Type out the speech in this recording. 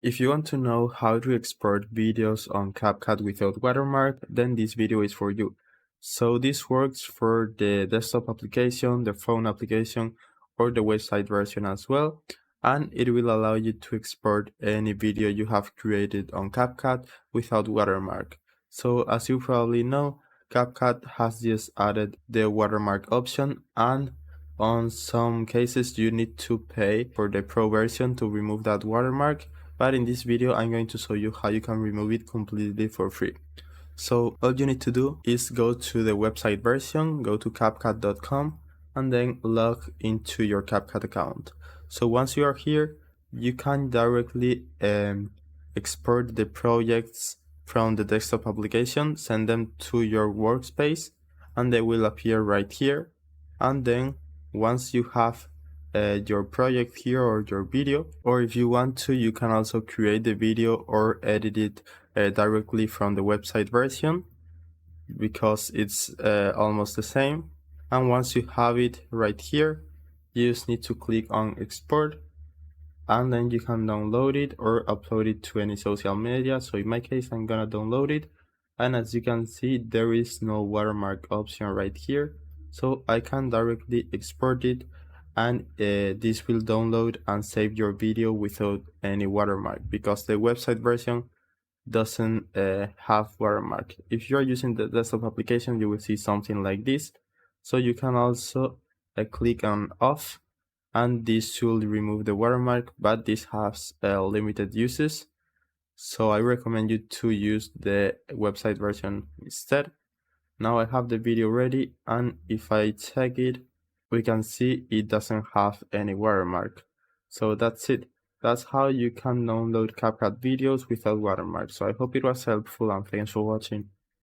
If you want to know how to export videos on CapCut without watermark, then this video is for you. So this works for the desktop application, the phone application, or the website version as well. And it will allow you to export any video you have created on CapCut without watermark. So as you probably know, CapCut has just added the watermark option, and on some cases you need to pay for the pro version to remove that watermark. But in this video, I'm going to show you how you can remove it completely for free. So all you need to do is go to the website version, go to CapCut.com, and then log into your CapCut account. So once you are here, you can directly export the projects from the desktop application, send them to your workspace, and they will appear right here. And then once you have your project here or your video, or if you want to, you can also create the video or edit it directly from the website version, because it's almost the same. And once you have it right here, you just need to click on export, and then you can download it or upload it to any social media. So in my case, I'm gonna download it, and as you can see, there is no watermark option right here, so I can directly export it, and this will download and save your video without any watermark, because the website version doesn't have watermark. If you are using the desktop application, you will see something like this. So you can also click on off, and this should remove the watermark, but this has limited uses, so I recommend you to use the website version instead. Now I have the video ready, and if I check it, we can see it doesn't have any watermark. So that's it. That's how you can download CapCut videos without watermark. So I hope it was helpful, and thanks for watching.